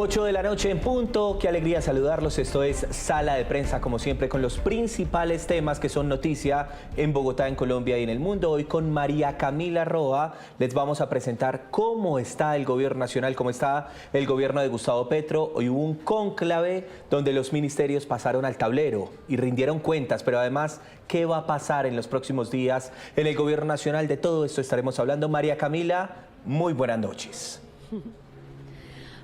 8 de la noche en punto, qué alegría saludarlos. Esto es Sala de Prensa, como siempre, con los principales temas que son noticia en Bogotá, en Colombia y en el mundo. Hoy con María Camila Roa les vamos a presentar cómo está el gobierno nacional, cómo está el gobierno de Gustavo Petro. Hoy hubo un cónclave donde los ministerios pasaron al tablero y rindieron cuentas, pero además, ¿qué va a pasar en los próximos días en el gobierno nacional? De todo esto estaremos hablando. María Camila, muy buenas noches.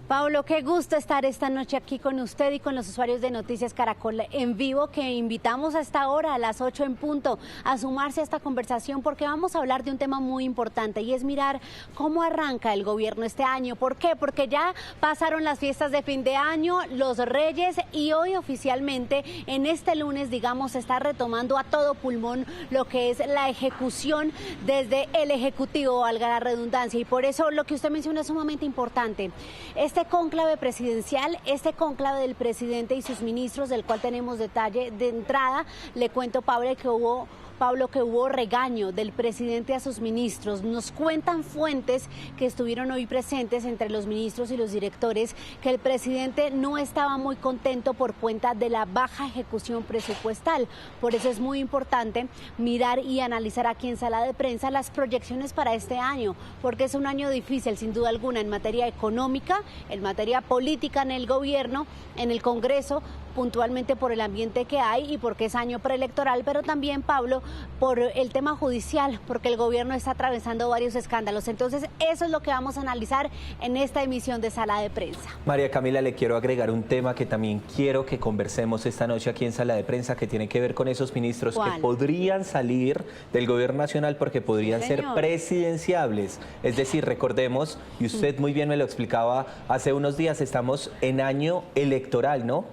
Pablo, qué gusto estar esta noche aquí con usted y con los usuarios de Noticias Caracol en vivo, que invitamos a esta hora, a las 8 en punto, a sumarse a esta conversación porque vamos a hablar de un tema muy importante y es mirar cómo arranca el gobierno este año. ¿Por qué? Porque ya pasaron las fiestas de fin de año, los Reyes, y hoy oficialmente, en este lunes, digamos, se está retomando a todo pulmón lo que es la ejecución desde el Ejecutivo, valga la redundancia, y por eso lo que usted menciona es sumamente importante. Este cónclave presidencial, este cónclave del presidente y sus ministros, del cual tenemos detalle de entrada, le cuento, Pablo, que hubo regaño del presidente a sus ministros. Nos cuentan fuentes que estuvieron hoy presentes entre los ministros y los directores que el presidente no estaba muy contento por cuenta de la baja ejecución presupuestal. Por eso es muy importante mirar y analizar aquí en Sala de Prensa las proyecciones para este año, porque es un año difícil, sin duda alguna, en materia económica, en materia política en el gobierno, en el Congreso, puntualmente por el ambiente que hay y porque es año preelectoral, pero también, Pablo, por el tema judicial, porque el gobierno está atravesando varios escándalos. Entonces, eso es lo que vamos a analizar en esta emisión de Sala de Prensa. María Camila, le quiero agregar un tema que también quiero que conversemos esta noche aquí en Sala de Prensa, que tiene que ver con esos ministros que podrían salir del gobierno nacional porque podrían ser presidenciables. Es decir, recordemos, y usted muy bien me lo explicaba hace unos días, estamos en año electoral, ¿no?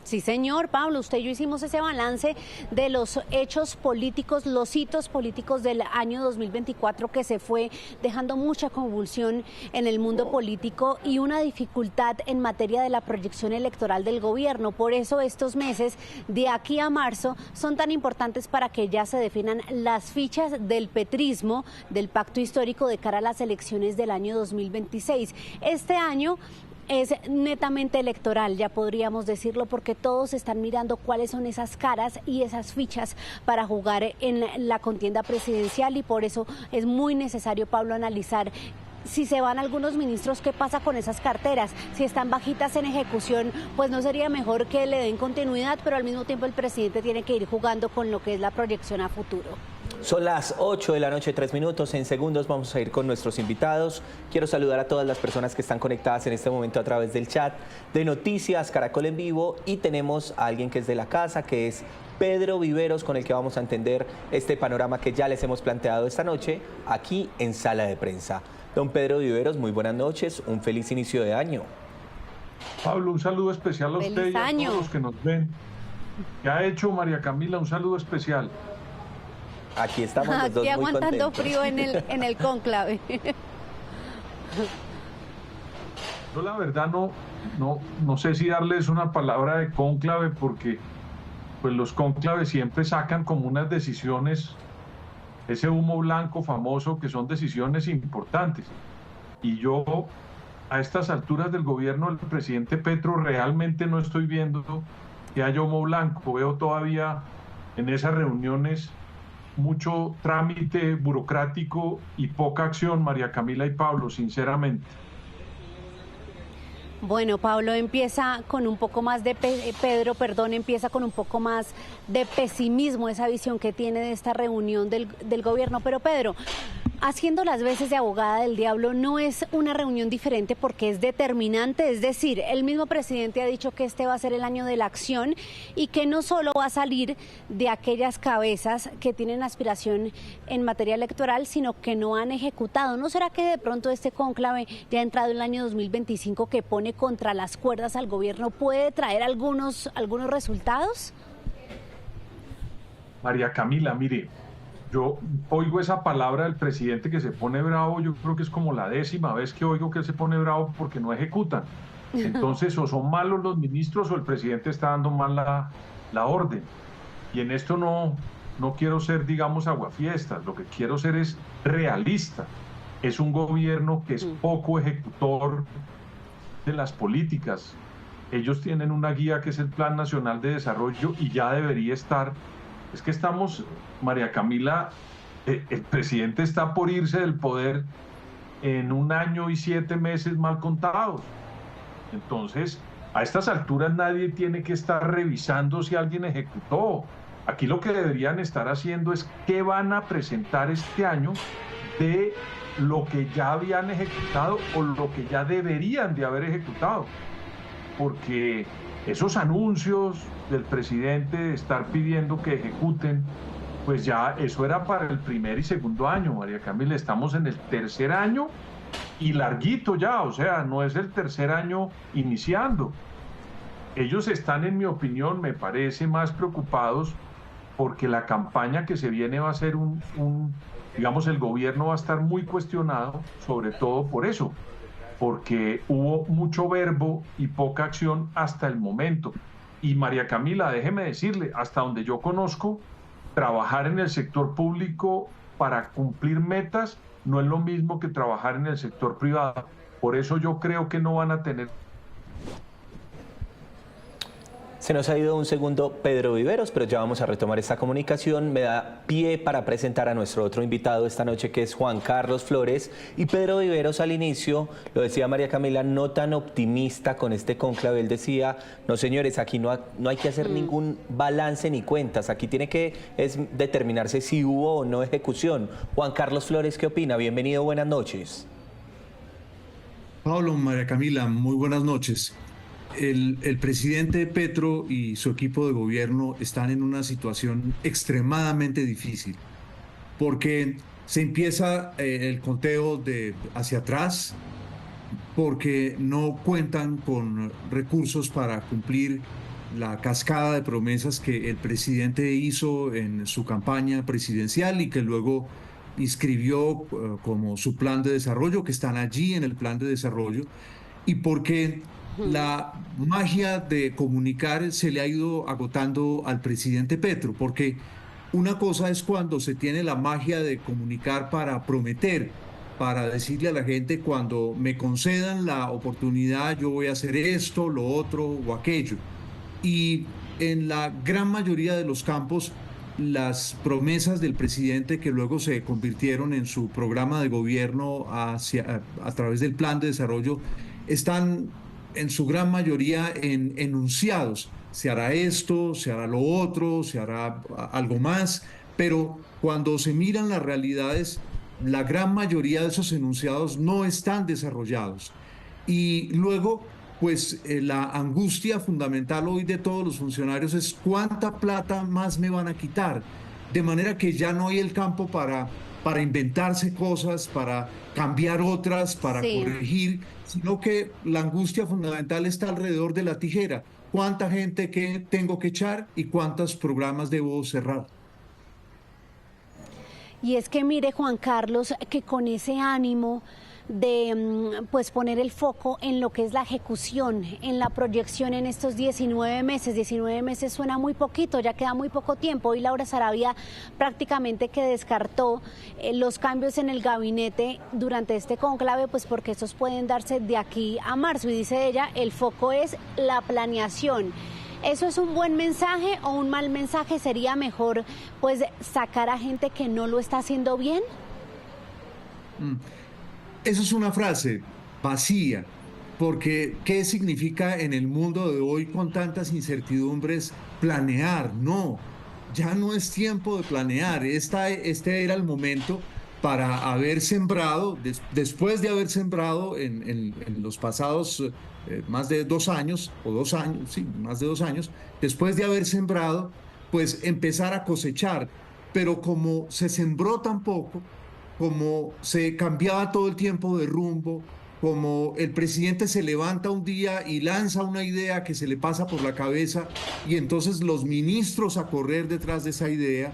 Sí, señor, Pablo, usted y yo hicimos ese balance de los hechos políticos, los hitos políticos del año 2024 que se fue dejando mucha convulsión en el mundo político y una dificultad en materia de la proyección electoral del gobierno. Por eso estos meses, de aquí a marzo, son tan importantes para que ya se definan las fichas del petrismo, del pacto histórico de cara a las elecciones del año 2026. Este año es netamente electoral, ya podríamos decirlo, porque todos están mirando cuáles son esas caras y esas fichas para jugar en la contienda presidencial, y por eso es muy necesario, Pablo, analizar si se van algunos ministros, qué pasa con esas carteras. Si están bajitas en ejecución, pues no sería mejor que le den continuidad, pero al mismo tiempo el presidente tiene que ir jugando con lo que es la proyección a futuro. Son las 8 de la noche, 3 minutos. En segundos vamos a ir con nuestros invitados. Quiero saludar a todas las personas que están conectadas en este momento a través del chat de Noticias Caracol en vivo, y tenemos a alguien que es de la casa, que es Pedro Viveros, con el que vamos a entender este panorama que ya les hemos planteado esta noche aquí en Sala de Prensa. Don Pedro Viveros, muy buenas noches, un feliz inicio de año. Pablo, un saludo especial a usted y a todos los que nos ven. ¿Qué ha hecho María Camila? Un saludo especial. Aquí estamos los dos muy aguantando contentos. Frío en el cónclave. Yo la verdad no sé si darles una palabra de cónclave, porque pues los cónclaves siempre sacan como unas decisiones, ese humo blanco famoso, que son decisiones importantes. Y yo a estas alturas del gobierno del presidente Petro realmente no estoy viendo que haya humo blanco. Veo todavía en esas reuniones mucho trámite burocrático y poca acción, María Camila y Pablo, sinceramente. Bueno, Pablo empieza con un poco más de empieza con un poco más de pesimismo, esa visión que tiene de esta reunión del gobierno. Pero Pedro, haciendo las veces de abogada del diablo, no es una reunión diferente porque es determinante. Es decir, el mismo presidente ha dicho que este va a ser el año de la acción y que no solo va a salir de aquellas cabezas que tienen aspiración en materia electoral, sino que no han ejecutado. ¿No será que de pronto este cónclave, ya ha entrado el año 2025, que pone contra las cuerdas al gobierno, puede traer algunos resultados? María Camila, mire, yo oigo esa palabra del presidente que se pone bravo. Yo creo que es como la 10ª vez que oigo que él se pone bravo porque no ejecutan. Entonces, o son malos los ministros o el presidente está dando mal la orden. Y en esto no quiero ser, digamos, aguafiestas. Lo que quiero ser es realista. es un gobierno que es poco ejecutor de las políticas. Ellos tienen una guía que es el Plan Nacional de Desarrollo y ya debería estar. Es que estamos, María Camila, el presidente está por irse del poder en 1 año y 7 meses mal contados. Entonces, a estas alturas nadie tiene que estar revisando si alguien ejecutó. Aquí lo que deberían estar haciendo es qué van a presentar este año de lo que ya habían ejecutado o lo que ya deberían de haber ejecutado. Porque esos anuncios del presidente de estar pidiendo que ejecuten, pues ya eso era para el primer y segundo año, María Camila. Estamos en el tercer año y larguito ya, o sea, no es el tercer año iniciando. Ellos están, en mi opinión, me parece, más preocupados porque la campaña que se viene va a ser digamos, el gobierno va a estar muy cuestionado, sobre todo por eso, porque hubo mucho verbo y poca acción hasta el momento. Y María Camila, déjeme decirle, hasta donde yo conozco, trabajar en el sector público para cumplir metas no es lo mismo que trabajar en el sector privado. Por eso yo creo que no van a tener. Se nos ha ido un segundo Pedro Viveros, pero ya vamos a retomar esta comunicación. Me da pie para presentar a nuestro otro invitado esta noche, que es Juan Carlos Flores. Y Pedro Viveros al inicio, lo decía María Camila, no tan optimista con este cónclave. Él decía, no señores, aquí no hay que hacer ningún balance ni cuentas. Aquí tiene que determinarse si hubo o no ejecución. Juan Carlos Flores, ¿qué opina? Bienvenido, buenas noches. Pablo, María Camila, muy buenas noches. El presidente Petro y su equipo de gobierno están en una situación extremadamente difícil, porque se empieza el conteo hacia atrás, porque no cuentan con recursos para cumplir la cascada de promesas que el presidente hizo en su campaña presidencial y que luego inscribió como su plan de desarrollo, que están allí en el plan de desarrollo, y porque la magia de comunicar se le ha ido agotando al presidente Petro, porque una cosa es cuando se tiene la magia de comunicar para prometer, para decirle a la gente, cuando me concedan la oportunidad yo voy a hacer esto, lo otro o aquello. Y en la gran mayoría de los campos, las promesas del presidente, que luego se convirtieron en su programa de gobierno a través del plan de desarrollo, están en su gran mayoría en enunciados. Se hará esto, se hará lo otro, se hará algo más, pero cuando se miran las realidades, la gran mayoría de esos enunciados no están desarrollados. Y luego, pues la angustia fundamental hoy de todos los funcionarios es cuánta plata más me van a quitar, de manera que ya no hay el campo para inventarse cosas, para cambiar otras, para corregir, sino que la angustia fundamental está alrededor de la tijera. ¿Cuánta gente que tengo que echar y cuántos programas debo cerrar? Y es que mire, Juan Carlos, que con ese ánimo de pues poner el foco en lo que es la ejecución, en la proyección en estos 19 meses. 19 meses suena muy poquito, ya queda muy poco tiempo. Hoy Laura Sarabia prácticamente que descartó los cambios en el gabinete durante este cónclave, pues porque estos pueden darse de aquí a marzo. Y dice ella, el foco es la planeación. ¿Eso es un buen mensaje o un mal mensaje? ¿Sería mejor pues sacar a gente que no lo está haciendo bien? Esa es una frase vacía, porque ¿qué significa en el mundo de hoy con tantas incertidumbres planear? No, ya no es tiempo de planear. Este era el momento para haber sembrado, después de haber sembrado en los pasados más de 2 años, o 2 años, sí, más de 2 años, después de haber sembrado, pues empezar a cosechar. Pero como se sembró tan poco, como se cambiaba todo el tiempo de rumbo, como el presidente se levanta un día y lanza una idea que se le pasa por la cabeza y entonces los ministros a correr detrás de esa idea,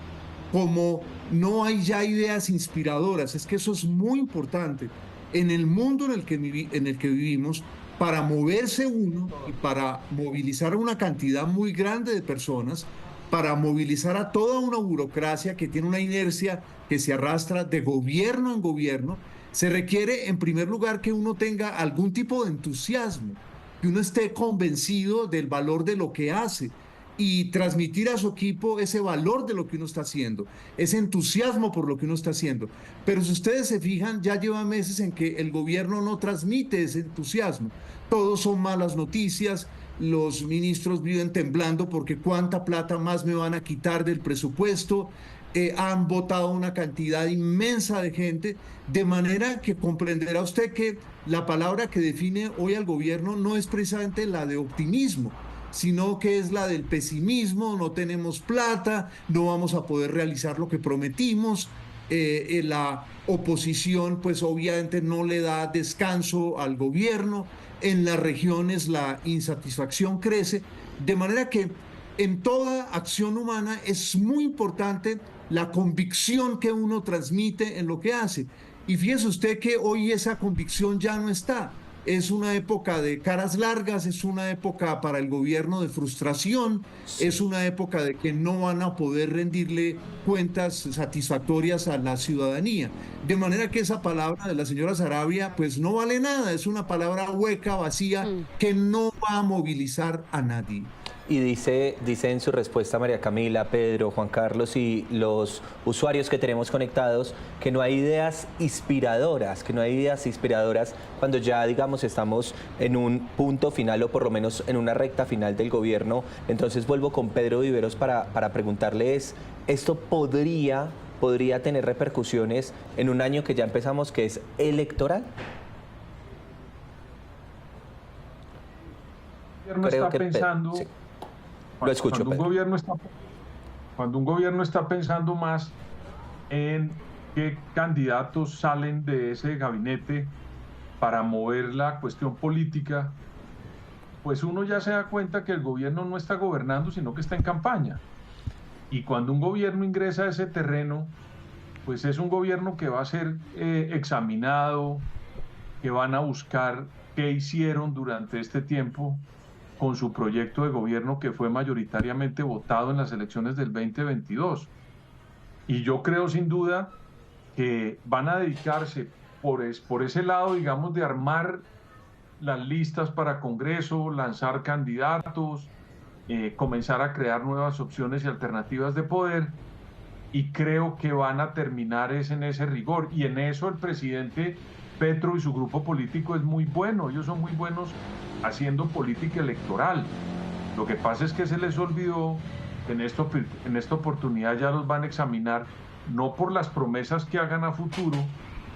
como no hay ya ideas inspiradoras. Es que eso es muy importante en el mundo en el que vivimos. Para moverse uno y para movilizar a una cantidad muy grande de personas, para movilizar a toda una burocracia que tiene una inercia que se arrastra de gobierno en gobierno, Se requiere, en primer lugar, que uno tenga algún tipo de entusiasmo, que uno esté convencido del valor de lo que hace y transmitir a su equipo ese valor de lo que uno está haciendo, ese entusiasmo por lo que uno está haciendo. Pero si ustedes se fijan, ya lleva meses en que el gobierno no transmite ese entusiasmo. Todos son malas noticias, los ministros viven temblando porque cuánta plata más me van a quitar del presupuesto. Han votado una cantidad inmensa de gente, de manera que comprenderá usted que la palabra que define hoy al gobierno no es precisamente la de optimismo, sino que es la del pesimismo. No tenemos plata, no vamos a poder realizar lo que prometimos. La oposición pues obviamente no le da descanso al gobierno. En las regiones la insatisfacción crece, de manera que en toda acción humana es muy importante la convicción que uno transmite en lo que hace. Y fíjese usted que hoy esa convicción ya no está. Es una época de caras largas, es una época para el gobierno de frustración, es una época de que no van a poder rendirle cuentas satisfactorias a la ciudadanía. De manera que esa palabra de la señora Saravia pues no vale nada, es una palabra hueca, vacía, que no va a movilizar a nadie. Y dice en su respuesta María Camila, Pedro, Juan Carlos y los usuarios que tenemos conectados que no hay ideas inspiradoras, cuando ya, digamos, estamos en un punto final o por lo menos en una recta final del gobierno. Entonces vuelvo con Pedro Viveros para preguntarles, ¿esto podría tener repercusiones en un año que ya empezamos, que es electoral? Creo que pensando... Sí. Lo escucho, cuando un gobierno está pensando más en qué candidatos salen de ese gabinete para mover la cuestión política, pues uno ya se da cuenta que el gobierno no está gobernando, sino que está en campaña. Y cuando un gobierno ingresa a ese terreno, pues es un gobierno que va a ser examinado, que van a buscar qué hicieron durante este tiempo con su proyecto de gobierno que fue mayoritariamente votado en las elecciones del 2022. Y yo creo sin duda que van a dedicarse por ese lado, digamos, de armar las listas para Congreso, lanzar candidatos, comenzar a crear nuevas opciones y alternativas de poder, y creo que van a terminar en ese rigor. Y en eso el presidente Petro y su grupo político es muy bueno, ellos son muy buenos haciendo política electoral. Lo que pasa es que se les olvidó que en esta oportunidad ya los van a examinar no por las promesas que hagan a futuro,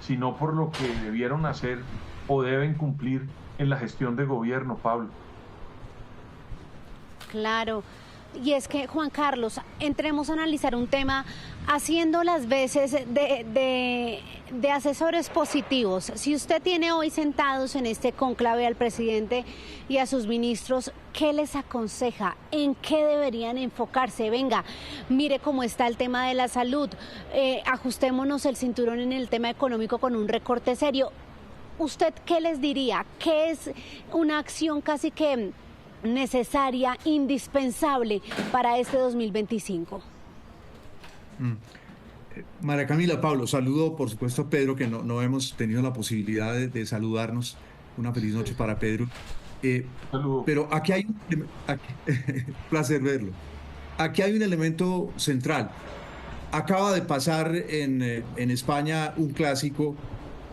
sino por lo que debieron hacer o deben cumplir en la gestión de gobierno, Pablo. Claro. Y es que, Juan Carlos, entremos a analizar un tema haciendo las veces de asesores positivos. Si usted tiene hoy sentados en este cónclave al presidente y a sus ministros, ¿qué les aconseja? ¿En qué deberían enfocarse? Venga, mire cómo está el tema de la salud, ajustémonos el cinturón en el tema económico con un recorte serio. ¿Usted qué les diría? ¿Qué es una acción casi que necesaria, indispensable para este 2025? María Camila, Pablo, saludo por supuesto a Pedro, que no hemos tenido la posibilidad de saludarnos. Una feliz noche para Pedro. Pero aquí hay placer verlo. Aquí hay un elemento central. Acaba de pasar en España un clásico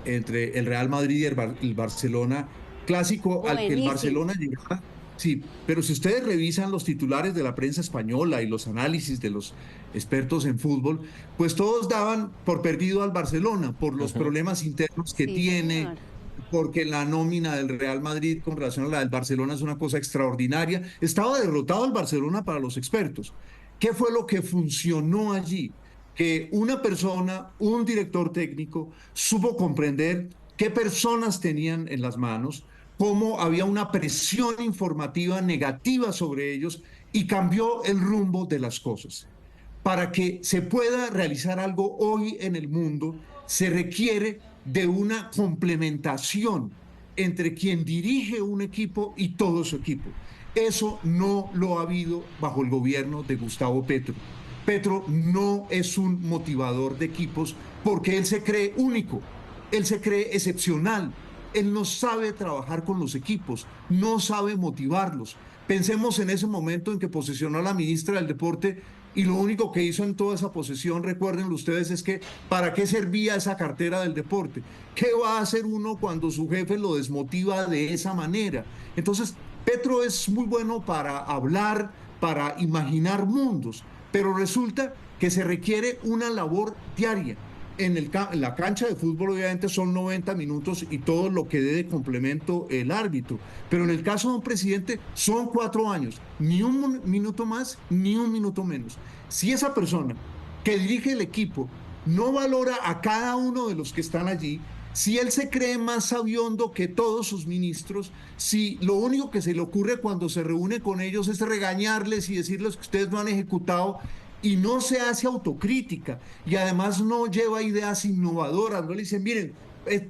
entre el Real Madrid y el Barcelona, clásico al que el Barcelona llegaba. Sí, pero si ustedes revisan los titulares de la prensa española y los análisis de los expertos en fútbol, pues todos daban por perdido al Barcelona por los problemas internos que tiene, señor, porque la nómina del Real Madrid con relación a la del Barcelona es una cosa extraordinaria. Estaba derrotado el Barcelona para los expertos. ¿Qué fue lo que funcionó allí? Que una persona, un director técnico, supo comprender qué personas tenían en las manos, cómo había una presión informativa negativa sobre ellos y cambió el rumbo de las cosas. Para que se pueda realizar algo hoy en el mundo, se requiere de una complementación entre quien dirige un equipo y todo su equipo. Eso no lo ha habido bajo el gobierno de Gustavo Petro. Petro no es un motivador de equipos porque él se cree único. Él se cree excepcional. Él no sabe trabajar con los equipos, no sabe motivarlos. Pensemos en ese momento en que posesionó a la ministra del Deporte y lo único que hizo en toda esa posesión, recuérdenlo ustedes, es que ¿para qué servía esa cartera del deporte? ¿Qué va a hacer uno cuando su jefe lo desmotiva de esa manera? Entonces, Petro es muy bueno para hablar, para imaginar mundos, pero resulta que se requiere una labor diaria. En la cancha de fútbol obviamente son 90 minutos y todo lo que dé de complemento el árbitro, pero en el caso de un presidente son 4 años, ni un minuto más ni un minuto menos. Si esa persona que dirige el equipo no valora a cada uno de los que están allí, si él se cree más sabiondo que todos sus ministros, si lo único que se le ocurre cuando se reúne con ellos es regañarles y decirles que ustedes no han ejecutado, y no se hace autocrítica y además no lleva ideas innovadoras, no le dicen, miren,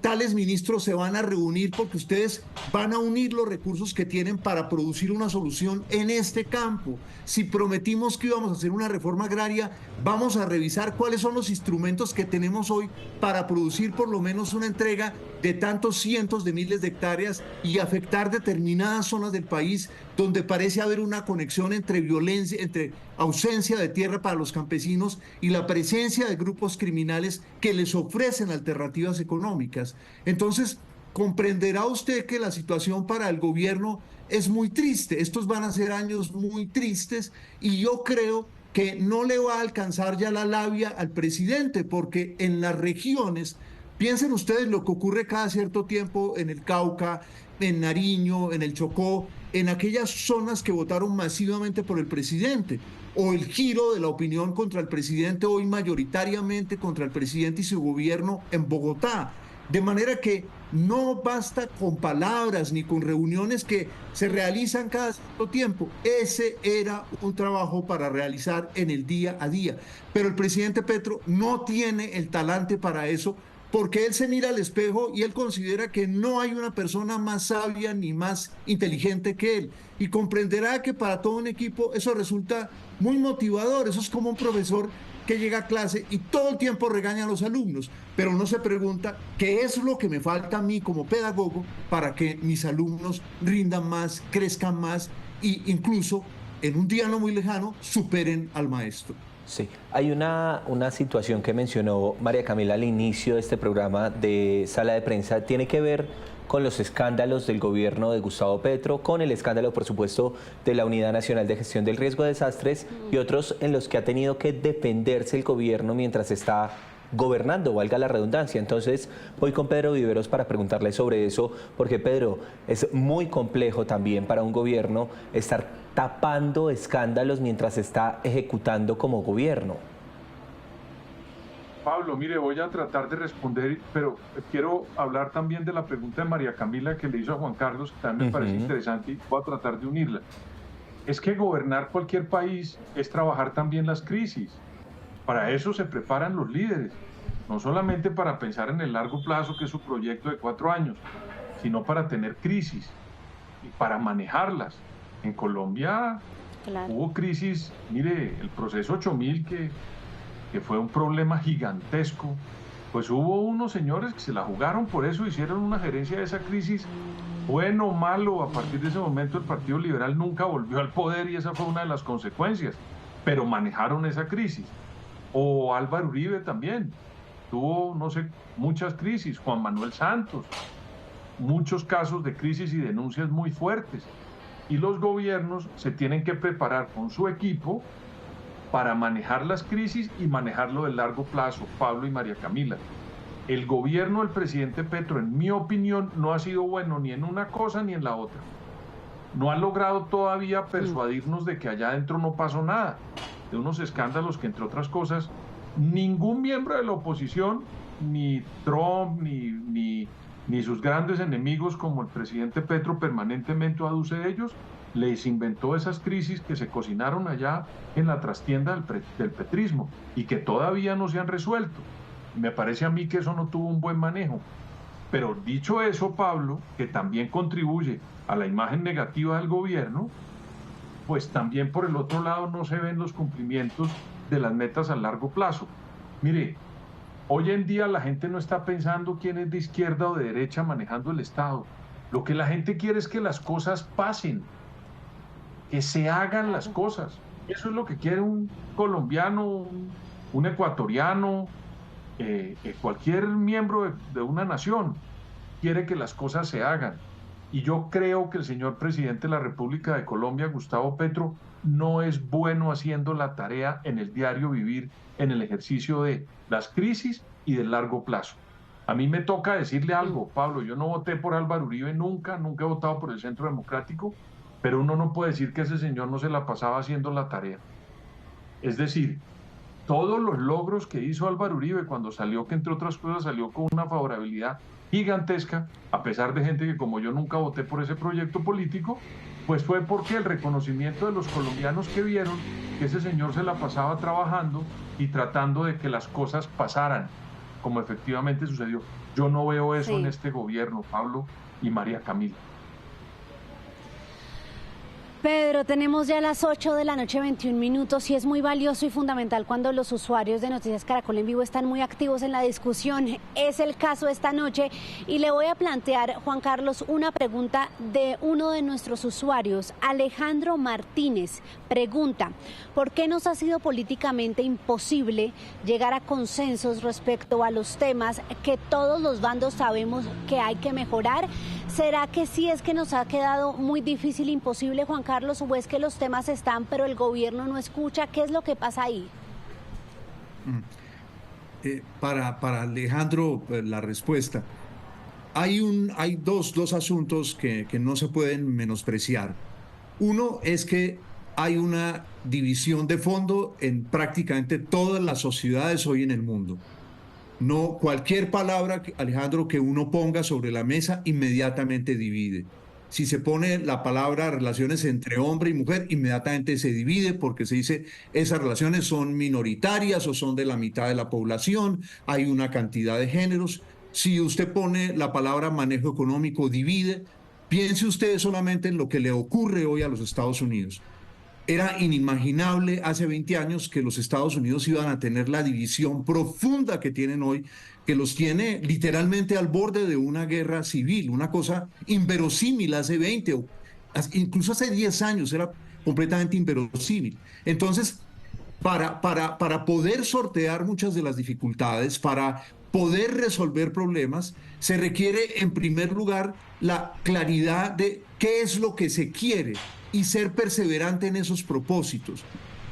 tales ministros se van a reunir porque ustedes van a unir los recursos que tienen para producir una solución en este campo. Si prometimos que íbamos a hacer una reforma agraria, vamos a revisar cuáles son los instrumentos que tenemos hoy para producir por lo menos una entrega de tantos cientos de miles de hectáreas y afectar determinadas zonas del país donde parece haber una conexión entre violencia, entre ausencia de tierra para los campesinos y la presencia de grupos criminales que les ofrecen alternativas económicas. Entonces, comprenderá usted que la situación para el gobierno es muy triste. Estos van a ser años muy tristes y yo creo que no le va a alcanzar ya la labia al presidente, porque en las regiones, piensen ustedes lo que ocurre cada cierto tiempo en el Cauca, en Nariño, en el Chocó, en aquellas zonas que votaron masivamente por el presidente, o el giro de la opinión contra el presidente hoy mayoritariamente contra el presidente y su gobierno en Bogotá. De manera que no basta con palabras ni con reuniones que se realizan cada cierto tiempo. Ese era un trabajo para realizar en el día a día. Pero el presidente Petro no tiene el talante para eso, porque él se mira al espejo y él considera que no hay una persona más sabia ni más inteligente que él. Y comprenderá que para todo un equipo eso resulta muy motivador. Eso es como un profesor que llega a clase y todo el tiempo regaña a los alumnos, pero no se pregunta qué es lo que me falta a mí como pedagogo para que mis alumnos rindan más, crezcan más e incluso en un día no muy lejano superen al maestro. Sí, hay una situación que mencionó María Camila al inicio de este programa de Sala de Prensa, tiene que ver con los escándalos del gobierno de Gustavo Petro, con el escándalo, por supuesto, de la Unidad Nacional de Gestión del Riesgo de Desastres y otros en los que ha tenido que defenderse el gobierno mientras está gobernando, valga la redundancia. Entonces, voy con Pedro Viveros para preguntarle sobre eso, porque Pedro, es muy complejo también para un gobierno estar tapando escándalos mientras está ejecutando como gobierno. Pablo, mire, voy a tratar de responder, pero quiero hablar también de la pregunta de María Camila que le hizo a Juan Carlos, que también me parece interesante y voy a tratar de unirla. Es que gobernar cualquier país es trabajar también las crisis. Para eso se preparan los líderes, no solamente para pensar en el largo plazo, que es su proyecto de 4 años, sino para tener crisis y para manejarlas. En Colombia hubo crisis, mire, el proceso 8000 que fue un problema gigantesco, pues hubo unos señores que se la jugaron por eso, hicieron una gerencia de esa crisis, bueno o malo. A partir de ese momento el Partido Liberal nunca volvió al poder y esa fue una de las consecuencias, pero manejaron esa crisis. O Álvaro Uribe también, tuvo, no sé, muchas crisis, Juan Manuel Santos, muchos casos de crisis y denuncias muy fuertes. Y los gobiernos se tienen que preparar con su equipo para manejar las crisis y manejarlo de largo plazo, Pablo y María Camila. El gobierno del presidente Petro, en mi opinión, no ha sido bueno ni en una cosa ni en la otra. No ha logrado todavía persuadirnos de que allá adentro no pasó nada, de unos escándalos que, entre otras cosas, ningún miembro de la oposición, ni Trump, ni sus grandes enemigos como el presidente Petro permanentemente aduce de ellos, les inventó esas crisis que se cocinaron allá en la trastienda del petrismo y que todavía no se han resuelto. Me parece a mí que eso no tuvo un buen manejo. Pero dicho eso, Pablo, que también contribuye a la imagen negativa del gobierno, pues también por el otro lado no se ven los cumplimientos de las metas a largo plazo. Mire, Hoy en día la gente no está pensando quién es de izquierda o de derecha manejando el Estado. Lo que la gente quiere es que las cosas pasen, que se hagan las cosas. Eso es lo que quiere un colombiano, un ecuatoriano, cualquier miembro de una nación. Quiere que las cosas se hagan. Y yo creo que el señor presidente de la República de Colombia, Gustavo Petro, no es bueno haciendo la tarea en el diario vivir, en el ejercicio de las crisis y del largo plazo. A mí me toca decirle algo, Pablo, yo no voté por Álvaro Uribe nunca he votado por el Centro Democrático, pero uno no puede decir que ese señor no se la pasaba haciendo la tarea. Es decir, todos los logros que hizo Álvaro Uribe cuando salió, que entre otras cosas salió con una favorabilidad gigantesca, a pesar de gente que como yo nunca voté por ese proyecto político, pues fue porque el reconocimiento de los colombianos que vieron que ese señor se la pasaba trabajando y tratando de que las cosas pasaran, como efectivamente sucedió. Yo no veo eso en este gobierno, Pablo y María Camila. Pedro, tenemos ya las 8 de la noche, 21 minutos, y es muy valioso y fundamental cuando los usuarios de Noticias Caracol en Vivo están muy activos en la discusión. Es el caso esta noche y le voy a plantear, Juan Carlos, una pregunta de uno de nuestros usuarios. Alejandro Martínez pregunta, ¿por qué nos ha sido políticamente imposible llegar a consensos respecto a los temas que todos los bandos sabemos que hay que mejorar? ¿Será que sí es que nos ha quedado muy difícil, imposible, Juan Carlos, o es que los temas están, pero el gobierno no escucha? ¿Qué es lo que pasa ahí? Para Alejandro, la respuesta. Hay dos asuntos que no se pueden menospreciar. Uno es que hay una división de fondo en prácticamente todas las sociedades hoy en el mundo. No, cualquier palabra, Alejandro, que uno ponga sobre la mesa inmediatamente divide. Si se pone la palabra relaciones entre hombre y mujer, inmediatamente se divide porque se dice esas relaciones son minoritarias o son de la mitad de la población, hay una cantidad de géneros. Si usted pone la palabra manejo económico, divide. Piense usted solamente en lo que le ocurre hoy a los Estados Unidos. Era inimaginable hace 20 años que los Estados Unidos iban a tener la división profunda que tienen hoy, que los tiene literalmente al borde de una guerra civil, una cosa inverosímil hace 20 o incluso hace 10 años, era completamente inverosímil. Entonces, para poder sortear muchas de las dificultades, para poder resolver problemas, se requiere en primer lugar la claridad de qué es lo que se quiere y ser perseverante en esos propósitos.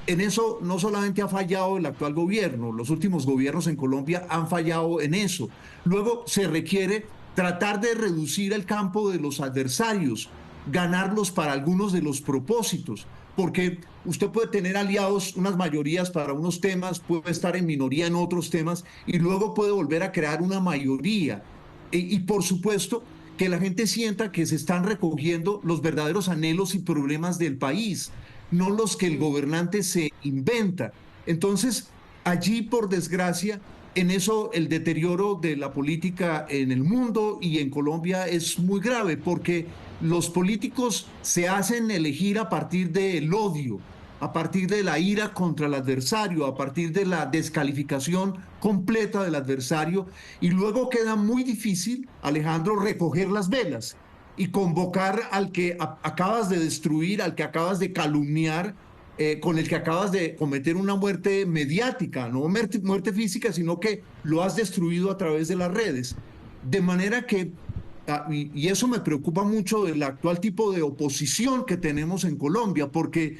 En eso no solamente ha fallado el actual gobierno, los últimos gobiernos en Colombia han fallado en eso. Luego se requiere tratar de reducir el campo de los adversarios, ganarlos para algunos de los propósitos, porque usted puede tener aliados, unas mayorías para unos temas, puede estar en minoría en otros temas y luego puede volver a crear una mayoría. Y por supuesto, que la gente sienta que se están recogiendo los verdaderos anhelos y problemas del país, no los que el gobernante se inventa. Entonces, allí, por desgracia, en eso el deterioro de la política en el mundo y en Colombia es muy grave, porque los políticos se hacen elegir a partir del odio, a partir de la ira contra el adversario, a partir de la descalificación completa del adversario, y luego queda muy difícil, Alejandro, recoger las velas y convocar al que acabas de destruir, al que acabas de calumniar, con el que acabas de cometer una muerte mediática, no muerte física, sino que lo has destruido a través de las redes. De manera que, y eso me preocupa mucho del actual tipo de oposición que tenemos en Colombia, porque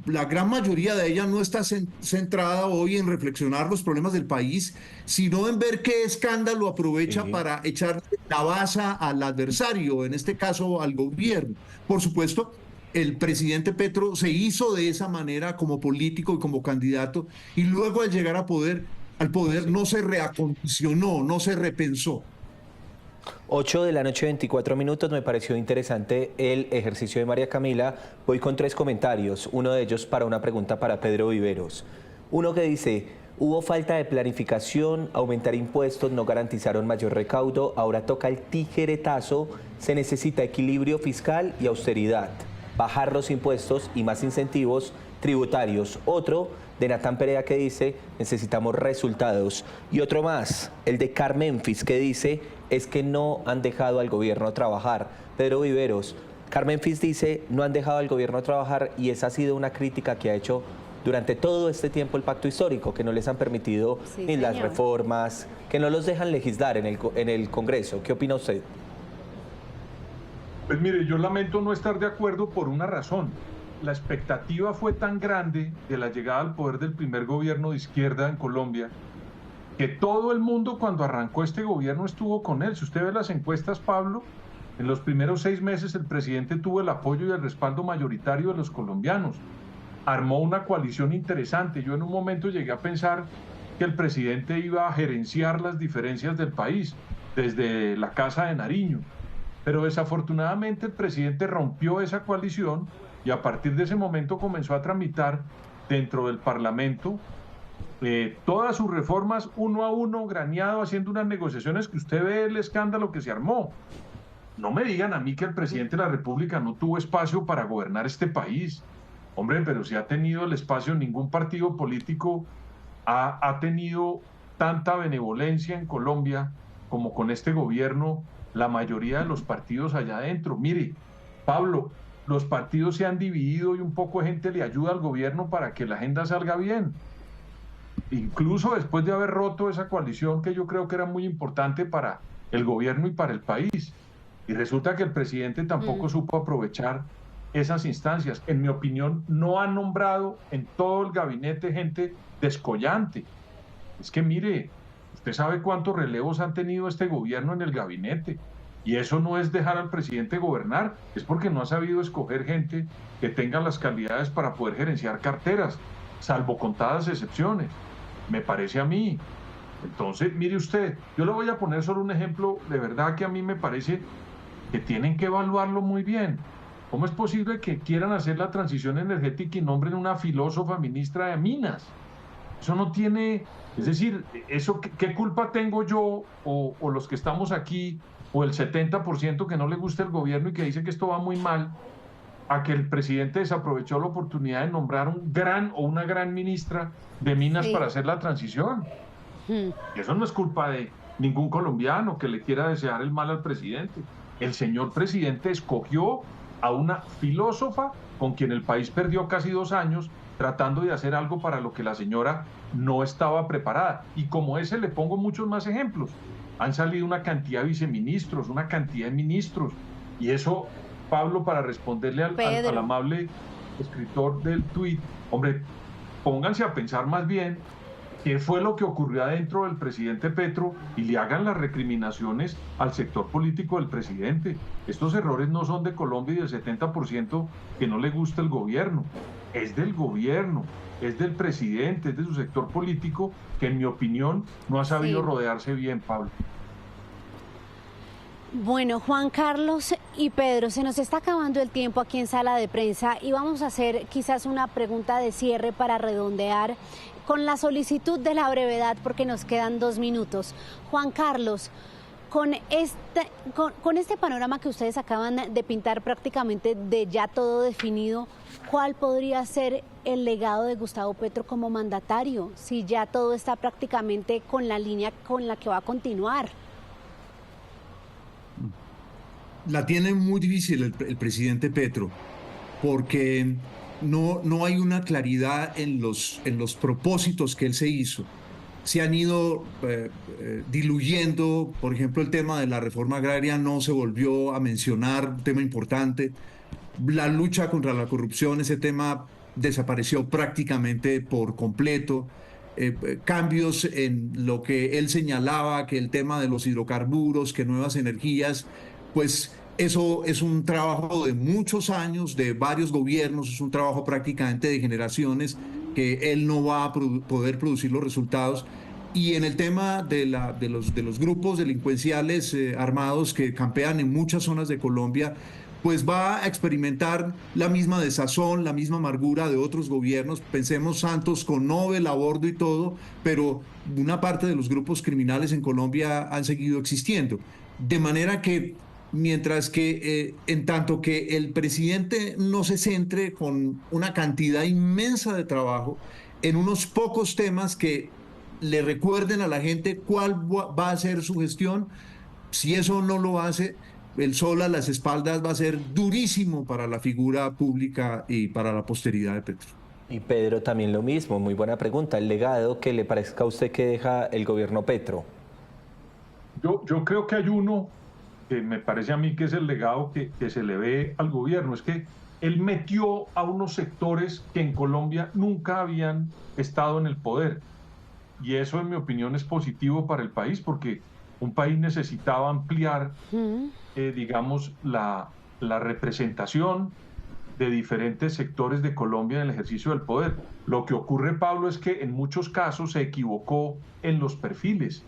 la gran mayoría de ella no está centrada hoy en reflexionar los problemas del país, sino en ver qué escándalo aprovecha para echar la baza al adversario, en este caso al gobierno. Por supuesto, el presidente Petro se hizo de esa manera como político y como candidato, y luego al llegar al poder no se reacondicionó, no se repensó. 8 de la noche, 24 minutos. Me pareció interesante el ejercicio de María Camila. Voy con 3 comentarios, uno de ellos para una pregunta para Pedro Viveros. Uno que dice, hubo falta de planificación, aumentar impuestos no garantizaron mayor recaudo, ahora toca el tijeretazo, se necesita equilibrio fiscal y austeridad, bajar los impuestos y más incentivos tributarios. Otro de Natán Perea, que dice, necesitamos resultados. Y otro más, el de Carmenfis, que dice, es que no han dejado al gobierno trabajar. Pedro Viveros, Carmenfis dice, no han dejado al gobierno trabajar, y esa ha sido una crítica que ha hecho durante todo este tiempo el pacto histórico, que no les han permitido ni las reformas, que no los dejan legislar en el Congreso. ¿Qué opina usted? Pues mire, yo lamento no estar de acuerdo por una razón. La expectativa fue tan grande de la llegada al poder del primer gobierno de izquierda en Colombia, que todo el mundo cuando arrancó este gobierno estuvo con él. Si usted ve las encuestas, Pablo, en los primeros 6 meses el presidente tuvo el apoyo y el respaldo mayoritario de los colombianos. Armó una coalición interesante. Yo en un momento llegué a pensar que el presidente iba a gerenciar las diferencias del país desde la Casa de Nariño. Pero desafortunadamente el presidente rompió esa coalición y a partir de ese momento comenzó a tramitar dentro del Parlamento todas sus reformas uno a uno, graneado, haciendo unas negociaciones que usted ve el escándalo que se armó. No me digan a mí que el presidente de la República no tuvo espacio para gobernar este país. Hombre, pero si ha tenido el espacio, ningún partido político ha tenido tanta benevolencia en Colombia como con este gobierno, la mayoría de los partidos allá adentro. Mire, Pablo, los partidos se han dividido y un poco de gente le ayuda al gobierno para que la agenda salga bien. Incluso después de haber roto esa coalición que yo creo que era muy importante para el gobierno y para el país. Y resulta que el presidente tampoco supo aprovechar esas instancias. En mi opinión, no ha nombrado en todo el gabinete gente descollante. Es que mire, usted sabe cuántos relevos han tenido este gobierno en el gabinete. Y eso no es dejar al presidente gobernar, es porque no ha sabido escoger gente que tenga las calidades para poder gerenciar carteras, salvo contadas excepciones, me parece a mí. Entonces, mire usted, yo le voy a poner solo un ejemplo de verdad que a mí me parece que tienen que evaluarlo muy bien. ¿Cómo es posible que quieran hacer la transición energética y nombren una filósofa ministra de Minas? Eso no tiene, es decir, eso, ¿qué culpa tengo yo o los que estamos aquí, o el 70% que no le gusta el gobierno y que dice que esto va muy mal, a que el presidente desaprovechó la oportunidad de nombrar un gran o una gran ministra de Minas para hacer la transición? Eso no es culpa de ningún colombiano que le quiera desear el mal al presidente. El señor presidente escogió a una filósofa con quien el país perdió casi 2 años tratando de hacer algo para lo que la señora no estaba preparada. Y como ese le pongo muchos más ejemplos. Han salido una cantidad de viceministros, una cantidad de ministros. Y eso, Pablo, para responderle al amable escritor del tuit, hombre, pónganse a pensar más bien qué fue lo que ocurrió adentro del presidente Petro y le hagan las recriminaciones al sector político del presidente. Estos errores no son de Colombia y del 70% que no le gusta el gobierno. Es del gobierno, es del presidente, es de su sector político que en mi opinión no ha sabido rodearse bien, Pablo. Bueno, Juan Carlos y Pedro, se nos está acabando el tiempo aquí en Sala de Prensa y vamos a hacer quizás una pregunta de cierre para redondear con la solicitud de la brevedad porque nos quedan 2 minutos. Juan Carlos, con este panorama que ustedes acaban de pintar prácticamente de ya todo definido, ¿cuál podría ser el legado de Gustavo Petro como mandatario si ya todo está prácticamente con la línea con la que va a continuar? La tiene muy difícil el presidente Petro, porque no hay una claridad en los propósitos que él se hizo. Se han ido diluyendo, por ejemplo, el tema de la reforma agraria no se volvió a mencionar, un tema importante. La lucha contra la corrupción, ese tema desapareció prácticamente por completo. Cambios en lo que él señalaba, que el tema de los hidrocarburos, que nuevas energías, pues eso es un trabajo de muchos años, de varios gobiernos, es un trabajo prácticamente de generaciones que él no va a poder producir los resultados. Y en el tema de los grupos delincuenciales armados que campean en muchas zonas de Colombia, pues va a experimentar la misma desazón, la misma amargura de otros gobiernos. Pensemos Santos con Nobel, a bordo y todo, pero una parte de los grupos criminales en Colombia han seguido existiendo. De manera que mientras que en tanto que el presidente no se centre con una cantidad inmensa de trabajo en unos pocos temas que le recuerden a la gente cuál va a ser su gestión. Si eso no lo hace, el sol a las espaldas va a ser durísimo para la figura pública y para la posteridad de Petro. Y Pedro, también lo mismo, muy buena pregunta. El legado que le parezca a usted que deja el gobierno Petro. Yo creo que hay uno que me parece a mí que es el legado que se le ve al gobierno, es que él metió a unos sectores que en Colombia nunca habían estado en el poder. Y eso, en mi opinión, es positivo para el país, porque un país necesitaba ampliar, digamos, la representación de diferentes sectores de Colombia en el ejercicio del poder. Lo que ocurre, Pablo, es que en muchos casos se equivocó en los perfiles.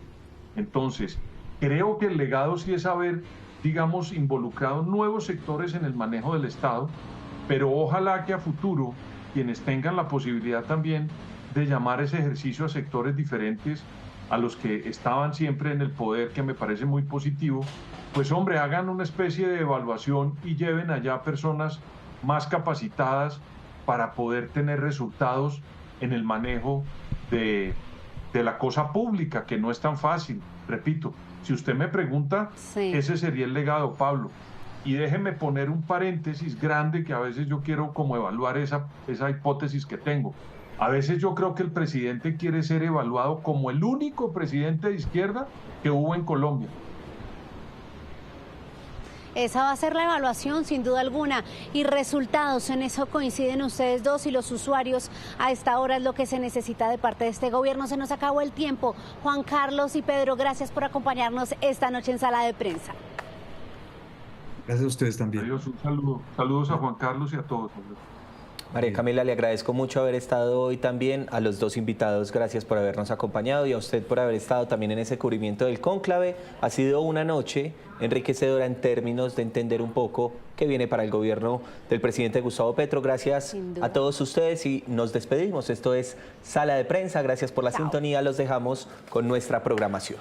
Entonces, creo que el legado sí es haber, digamos, involucrado nuevos sectores en el manejo del Estado, pero ojalá que a futuro quienes tengan la posibilidad también de llamar ese ejercicio a sectores diferentes a los que estaban siempre en el poder, que me parece muy positivo, pues hombre, hagan una especie de evaluación y lleven allá personas más capacitadas para poder tener resultados en el manejo de la cosa pública, que no es tan fácil. Repito, si usted me pregunta, Sí. ese sería el legado, Pablo. Y déjeme poner un paréntesis grande, que a veces yo quiero como evaluar esa hipótesis que tengo. A veces yo creo que el presidente quiere ser evaluado como el único presidente de izquierda que hubo en Colombia. Esa va a ser la evaluación, sin duda alguna. Y resultados, en eso coinciden ustedes dos y los usuarios. A esta hora es lo que se necesita de parte de este gobierno. Se nos acabó el tiempo. Juan Carlos y Pedro, gracias por acompañarnos esta noche en Sala de Prensa. Gracias a ustedes también. Adiós, un saludo. Saludos a Juan Carlos y a todos. María Camila, le agradezco mucho haber estado hoy también. A los dos invitados, gracias por habernos acompañado, y a usted por haber estado también en ese cubrimiento del cónclave. Ha sido una noche enriquecedora en términos de entender un poco qué viene para el gobierno del presidente Gustavo Petro. Gracias a todos ustedes y nos despedimos. Esto es Sala de Prensa. Gracias por la sintonía. Los dejamos con nuestra programación.